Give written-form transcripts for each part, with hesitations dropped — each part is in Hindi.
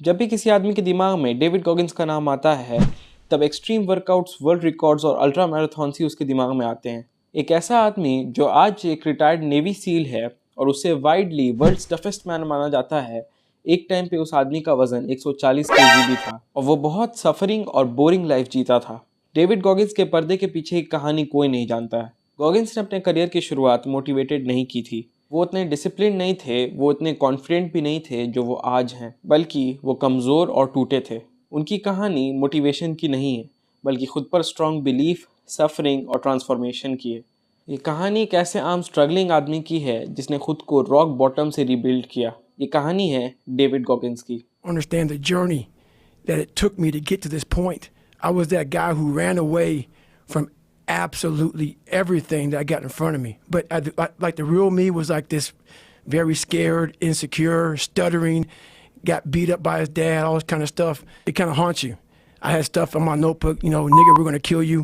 जब भी किसी आदमी के दिमाग में डेविड गॉगिंस का नाम आता है तब एक्सट्रीम वर्कआउट्स, वर्ल्ड रिकॉर्ड्स और अल्ट्रा मैराथन ही उसके दिमाग में आते हैं। एक ऐसा आदमी जो आज एक रिटायर्ड नेवी सील है और उसे वाइडली वर्ल्ड्स टफेस्ट मैन माना जाता है। एक टाइम पे उस आदमी का वजन 140 केजी भी था और वो बहुत सफरिंग और बोरिंग लाइफ जीता था। डेविड गॉगिंस के पर्दे के पीछे की कहानी कोई नहीं जानता है। गॉगिंस ने अपने करियर की शुरुआत मोटिवेटेड नहीं की थी। वो उतने डिसिप्लिन नहीं थे, वो इतने कॉन्फिडेंट भी नहीं थे जो वो आज हैं, बल्कि वो कमज़ोर और टूटे थे। उनकी कहानी मोटिवेशन की नहीं है, बल्कि खुद पर स्ट्रॉन्ग बिलीफ, सफरिंग और ट्रांसफॉर्मेशन की है। ये कहानी एक ऐसे आम स्ट्रगलिंग आदमी की है जिसने खुद को रॉक बॉटम से रिबिल्ड किया। ये कहानी है डेविड गॉगिंस की। Understand the journey that it took me to get to this point. I was that guy who ran away from absolutely everything that I got in front of me. But like the real me was like this very scared, insecure, stuttering, got beat up by his dad, all this kind of stuff. It kind of haunts you. I had stuff on my notebook, nigga, we're going to kill you,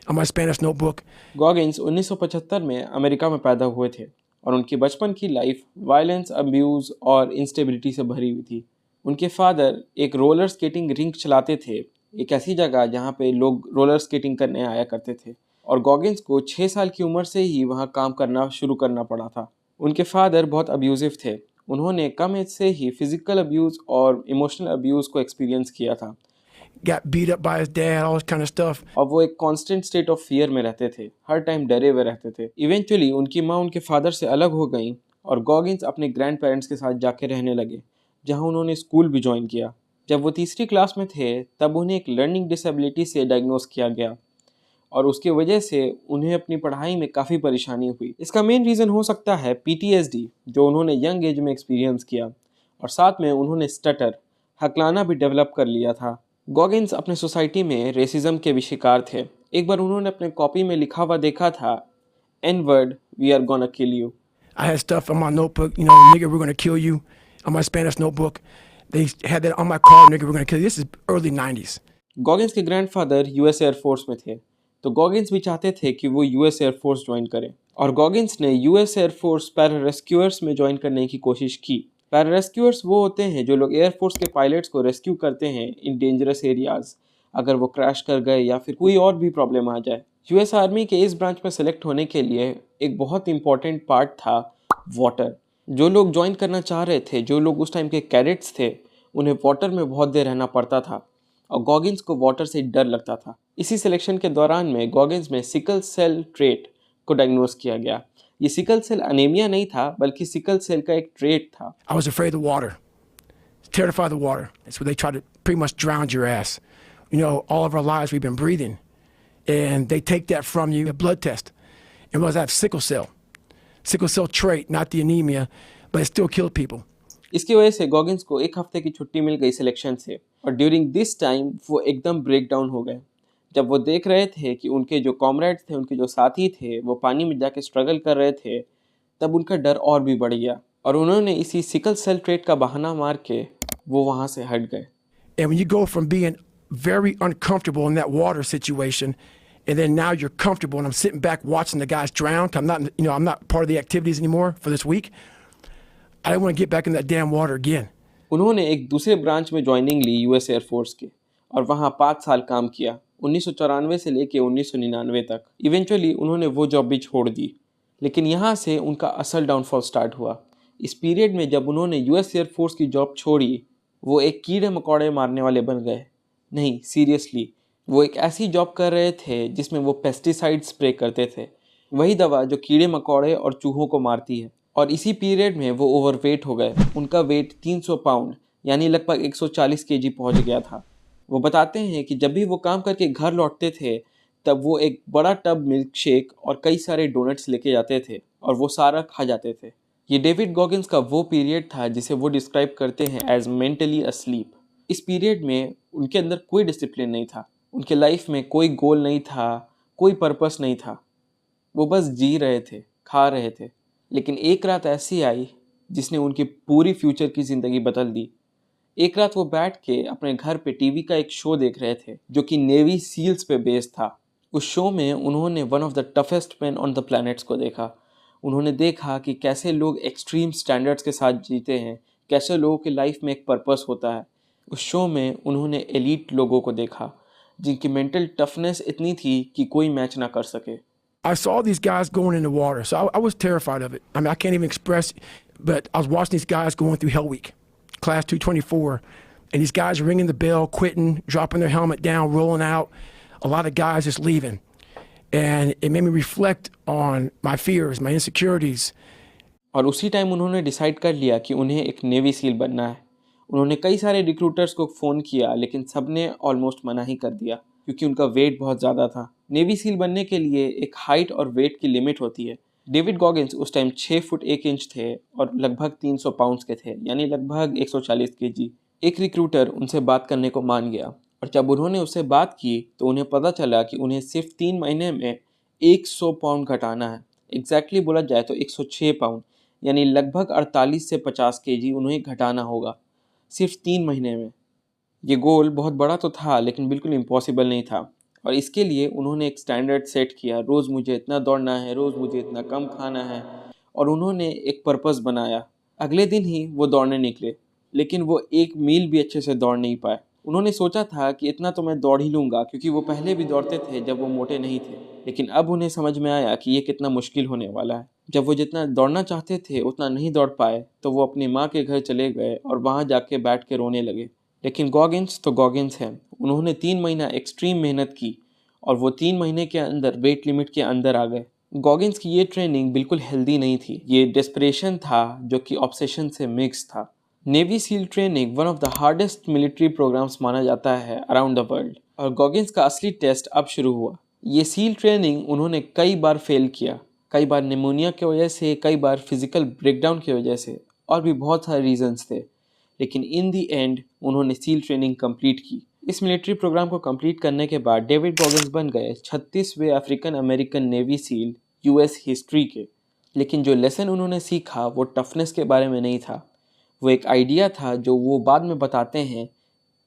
on my Spanish notebook. Goggins 1975 में अमेरिका में पैदा हुए थे और उनकी बचपन की लाइफ वायलेंस, अब्यूज़ और इंस्टेबिलिटी से भरी हुई थी। उनके फादर एक रोलर स्केटिंग रिंक चलाते थे, एक ऐसी जगह जहाँ पे लोग रोलर स्केटिंग करने आया करते थे, और गॉगिंस को 6 साल की उम्र से ही वहाँ काम करना शुरू करना पड़ा था। उनके फादर बहुत अब्यूज़िव थे। उन्होंने कम एज से ही फिजिकल अब्यूज़ और इमोशनल अब्यूज़ को एक्सपीरियंस किया था। Got beat up by his dad, all this kind of stuff. और वो एक कांस्टेंट स्टेट ऑफ फियर में रहते थे, हर टाइम डरे हुए रहते थे। इवेंचुअली उनकी माँ उनके फादर से अलग हो गई और गॉगिंस अपने ग्रैंड पेरेंट्स के साथ जाके रहने लगे, जहाँ उन्होंने स्कूल भी ज्वाइन किया। जब वो तीसरी क्लास में थे तब उन्हें एक लर्निंग डिसेबिलिटी से डायग्नोस किया गया और उसकी वजह से उन्हें अपनी पढ़ाई में काफ़ी परेशानी हुई। इसका मेन रीज़न हो सकता है PTSD, जो उन्होंने यंग एज में एक्सपीरियंस किया, और साथ में उन्होंने स्टटर, हकलाना भी डेवलप कर लिया था। गॉगिंस अपने सोसाइटी में रेसिज्म के भी शिकार थे। एक बार उन्होंने अपने कॉपी में लिखा हुआ देखा था, N word, we are gonna kill you. I had stuff on my notebook, nigga, we're going to kill you, on my Spanish notebook. They had that on my car, nigga, we're going to kill you. This is early 90s. Goggins के ग्रैंडफादर US एयरफोर्स में थे, तो गॉगिंस भी चाहते थे कि वो US एयरफोर्स ज्वाइन करें, और गॉगिंस ने US एयरफोर्स पैरा रेस्क्यूअर्स में ज्वाइन करने की कोशिश की। पैरा रेस्क्यूअर्स वो होते हैं जो लोग एयरफोर्स के पायलट्स को रेस्क्यू करते हैं इन डेंजरस एरियाज, अगर वो क्रैश कर गए या फिर कोई और भी प्रॉब्लम आ जाए। US आर्मी के इस ब्रांच में सेलेक्ट होने के लिए एक बहुत इंपॉर्टेंट पार्ट था वाटर। जो लोग ज्वाइन करना चाह रहे थे, जो लोग उस टाइम के कैडेट्स थे, उन्हें वाटर में बहुत देर रहना पड़ता था और गॉगिंस को वाटर से डर लगता था। इसी सिलेक्शन के दौरान में गॉगिंस में सिकल सेल ट्रेट को डायग्नोस किया गया। ये सिकल सेल अनेमिया नहीं था, बल्कि सिकल सेल का एक ट्रेट था। I was afraid of the water, terrified of the water. That's where they try to pretty much drown your ass. All of our lives we've been breathing, and they take that from you, a blood test. And was I have sickle cell trait, not the anemia, but it still killed people. इसकी वजह से गॉगिंस को एक हफ्ते की छुट्टी मिल गई सिलेक्शन से, और ड्यूरिंग दिस टाइम वो एकदम ब्रेक डाउन हो गए। जब वो देख रहे थे कि उनके जो कॉमरेड्स थे, उनके जो साथी थे, वो पानी में जाके स्ट्रगल कर रहे थे, तब उनका डर और भी बढ़ गया और उन्होंने इसी सिकल सेल ट्रेट का बहाना मार के वो वहाँ से हट गए। And when you go from being very uncomfortable in that water situation, and then now you're comfortable, and I'm sitting back watching the guys drown. I'm not part of the activities anymore for this week. I didn't want to get back in that damn water again. उन्होंने एक दूसरे ब्रांच में ज्वाइनिंग ली US एयरफोर्स के, और वहाँ 5 साल काम किया, 1994 से लेके 1999 तक। इवेंचुअली उन्होंने वो जॉब भी छोड़ दी, लेकिन यहाँ से उनका असल डाउनफॉल स्टार्ट हुआ। इस पीरियड में जब उन्होंने US एयरफोर्स की जॉब छोड़ी, वो एक कीड़े मकोड़े मारने वाले बन गए। नहीं, सीरियसली, वो एक ऐसी जॉब कर रहे थे जिसमें वो पेस्टिसाइड स्प्रे करते थे, वही दवा जो कीड़े मकोड़े और चूहों को मारती है। और इसी पीरियड में वो ओवरवेट हो गए। उनका वेट 300 पाउंड यानी लगभग 140 केजी पहुंच गया था। वो बताते हैं कि जब भी वो काम करके घर लौटते थे तब वो एक बड़ा टब मिल्क शेक और कई सारे डोनट्स लेके जाते थे और वो सारा खा जाते थे। ये डेविड गॉगिंस का वो पीरियड था जिसे वो डिस्क्राइब करते हैं एज मेंटली अस्लीप। इस पीरियड में उनके अंदर कोई डिसिप्लिन नहीं था, उनके लाइफ में कोई गोल नहीं था, कोई पर्पस नहीं था। वो बस जी रहे थे, खा रहे थे। लेकिन एक रात ऐसी आई जिसने उनकी पूरी फ्यूचर की ज़िंदगी बदल दी। एक रात वो बैठ के अपने घर पे टीवी का एक शो देख रहे थे जो कि नेवी सील्स पे बेस्ड था। उस शो में उन्होंने one of the toughest man on the planets को देखा। उन्होंने देखा कि कैसे लोग एक्सट्रीम स्टैंडर्ड्स के साथ जीते हैं, कैसे लोगों की लाइफ में एक पर्पस होता है, उस शो में उन्होंने एलीट लोगों को देखा जिनकी मेंटल टफनेस इतनी थी कि कोई मैच ना कर सके। I saw these guys going in the water, so I was terrified of it. I mean, I can't even express, but I was watching these guys going through Hell Week, Class 224, and these guys ringing the bell, quitting, dropping their helmet down, rolling out. A lot of guys just leaving. And it made me reflect on my fears, my insecurities. और उसी टाइम उन्होंने डिसाइड कर लिया कि उन्हें एक नेवी सील बनना है। उन्होंने कई सारे रिक्रूटर्स को फ़ोन किया लेकिन सब ने ऑलमोस्ट मना ही कर दिया क्योंकि उनका वेट बहुत ज़्यादा था। नेवी सील बनने के लिए एक हाइट और वेट की लिमिट होती है। डेविड गॉगिंस उस टाइम 6 फुट 1 इंच थे और लगभग 300 पाउंड्स के थे, यानी लगभग 140 केजी। एक रिक्रूटर उनसे बात करने को मान गया और जब उन्होंने उससे बात की तो उन्हें पता चला कि उन्हें सिर्फ 3 महीने में 100 पाउंड घटाना है। एग्जैक्टली बोला जाए तो 106 पाउंड, यानी लगभग 48 से 50 केजी उन्हें घटाना होगा सिर्फ 3 महीने में। ये गोल बहुत बड़ा तो था लेकिन बिल्कुल इम्पॉसिबल नहीं था और इसके लिए उन्होंने एक स्टैंडर्ड सेट किया। रोज़ मुझे इतना दौड़ना है, रोज़ मुझे इतना कम खाना है, और उन्होंने एक पर्पस बनाया। अगले दिन ही वो दौड़ने निकले लेकिन वो एक मील भी अच्छे से दौड़ नहीं पाए। उन्होंने सोचा था कि इतना तो मैं दौड़ ही लूँगा क्योंकि वो पहले भी दौड़ते थे जब वो मोटे नहीं थे, लेकिन अब उन्हें समझ में आया कि ये कितना मुश्किल होने वाला है। जब वो जितना दौड़ना चाहते थे उतना नहीं दौड़ पाए तो वो अपनी माँ के घर चले गए और वहाँ जाके बैठ के रोने लगे। लेकिन गॉगिंस तो गॉगिंस हैं। उन्होंने 3 महीना एक्सट्रीम मेहनत की और वो 3 महीने के अंदर वेट लिमिट के अंदर आ गए। गॉगिंस की ये ट्रेनिंग बिल्कुल हेल्दी नहीं थी, ये डेस्परेशन था जो कि ऑब्सेशन से मिक्स था। Navy seal training one of the hardest military programs माना जाता है अराउंड द वर्ल्ड और गॉगिंस का असली टेस्ट अब शुरू हुआ। ये सील ट्रेनिंग उन्होंने कई बार फेल किया, कई बार निमोनिया की वजह से, कई बार फिजिकल ब्रेकडाउन की वजह से, और भी बहुत सारे रीजंस थे, लेकिन इन दी एंड उन्होंने सील ट्रेनिंग कंप्लीट की। इस मिलिट्री प्रोग्राम को कंप्लीट करने के बाद डेविड गॉगिंस बन गए 36वें African American Navy SEAL US history के। लेकिन जो लेसन उन्होंने सीखा वो टफनेस के बारे में नहीं था, वो एक आइडिया था जो वो बाद में बताते हैं,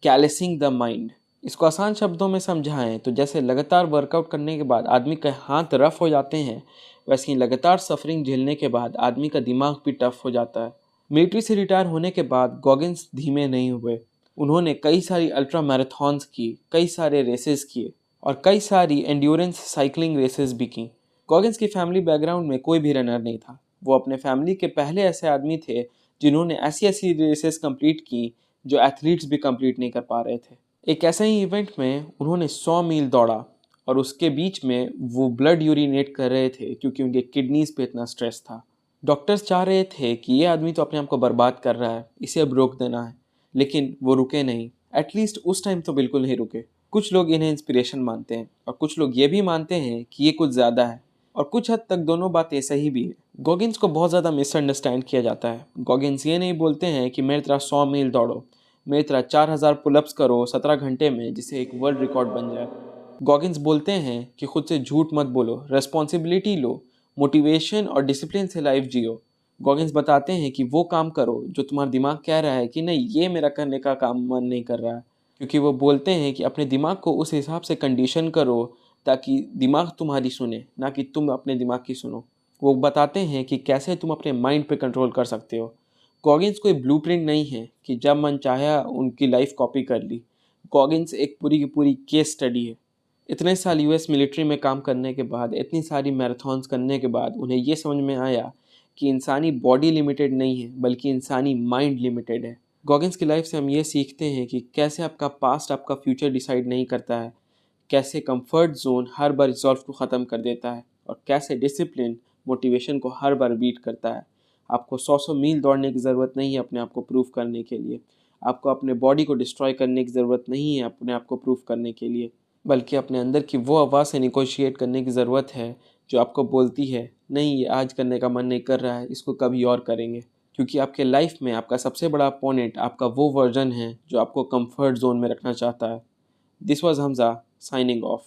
कैलेसिंग द माइंड। इसको आसान शब्दों में समझाएं तो जैसे लगातार वर्कआउट करने के बाद आदमी के हाथ रफ हो जाते हैं, वैसे ही लगातार सफरिंग झेलने के बाद आदमी का दिमाग भी टफ हो जाता है। मिलिट्री से रिटायर होने के बाद गॉगिंस धीमे नहीं हुए। उन्होंने कई सारी अल्ट्रा मैराथन्स की, कई सारे रेसेस किए और कई सारी एंड्योरेंस साइकिलिंग रेसेस भी की। गॉगिंस की फैमिली बैकग्राउंड में कोई भी रनर नहीं था। वो अपने फैमिली के पहले ऐसे आदमी थे जिन्होंने ऐसी ऐसी रेसेस कंप्लीट की जो एथलीट्स भी कंप्लीट नहीं कर पा रहे थे। एक ऐसे ही इवेंट में उन्होंने 100 मील दौड़ा और उसके बीच में वो ब्लड यूरिनेट कर रहे थे क्योंकि उनके किडनीज पे इतना स्ट्रेस था। डॉक्टर्स चाह रहे थे कि ये आदमी तो अपने आप को बर्बाद कर रहा है, इसे अब रोक देना है, लेकिन वो रुके नहीं। एटलीस्ट उस टाइम तो बिल्कुल नहीं रुके। कुछ लोग इन्हें इंस्पिरेशन मानते हैं और कुछ लोग ये भी मानते हैं कि ये कुछ ज़्यादा है, और कुछ हद तक दोनों बातें सही भी है। गॉगिंस को बहुत ज़्यादा मिसअंडरस्टैंड किया जाता है। गॉगिंस ये नहीं बोलते हैं कि मेरी तरह 100 मील दौड़ो, मेरी तरह 4000 पुलअप्स करो 17 घंटे में जिससे एक वर्ल्ड रिकॉर्ड बन जाए। गॉगिंस बोलते हैं कि खुद से झूठ मत बोलो, रेस्पॉन्सिबिलिटी लो, मोटिवेशन और डिसिप्लिन से लाइफ जियो। गॉगिंस बताते हैं कि वो काम करो जो तुम्हारा दिमाग कह रहा है कि नहीं, ये मेरा करने का काम मन नहीं कर रहा है, क्योंकि वो बोलते हैं कि अपने दिमाग को उस हिसाब से कंडीशन करो ताकि दिमाग तुम्हारी सुने, ना कि तुम अपने दिमाग की सुनो। वो बताते हैं कि कैसे तुम अपने माइंड पे कंट्रोल कर सकते हो। गॉगिंस कोई ब्लूप्रिंट नहीं है कि जब मन चाहा उनकी लाइफ कॉपी कर ली। गॉगिंस एक पूरी की पूरी केस स्टडी है। इतने साल यूएस मिलिट्री में काम करने के बाद, इतनी सारी मैराथन्स करने के बाद उन्हें ये समझ में आया कि इंसानी बॉडी लिमिटेड नहीं है बल्कि इंसानी माइंड लिमिटेड है। गॉगिंस की लाइफ से हम ये सीखते हैं कि कैसे आपका पास्ट आपका फ्यूचर डिसाइड नहीं करता है, कैसे कंफर्ट जोन हर बार रिजॉल्व को ख़त्म कर देता है, और कैसे डिसिप्लिन मोटिवेशन को हर बार बीट करता है। आपको 100 मील दौड़ने की ज़रूरत नहीं है अपने आप को प्रूव करने के लिए। आपको अपने बॉडी को डिस्ट्रॉय करने की ज़रूरत नहीं है अपने आप को प्रूव करने के लिए, बल्कि अपने अंदर की वो आवाज़ से निगोशिएट करने की ज़रूरत है जो आपको बोलती है, नहीं ये आज करने का मन नहीं कर रहा है, इसको कभी और करेंगे। क्योंकि आपके लाइफ में आपका सबसे बड़ा अपोनेंट आपका वो वर्जन है जो आपको कंफर्ट जोन में रखना चाहता है। This was Hamza, signing off.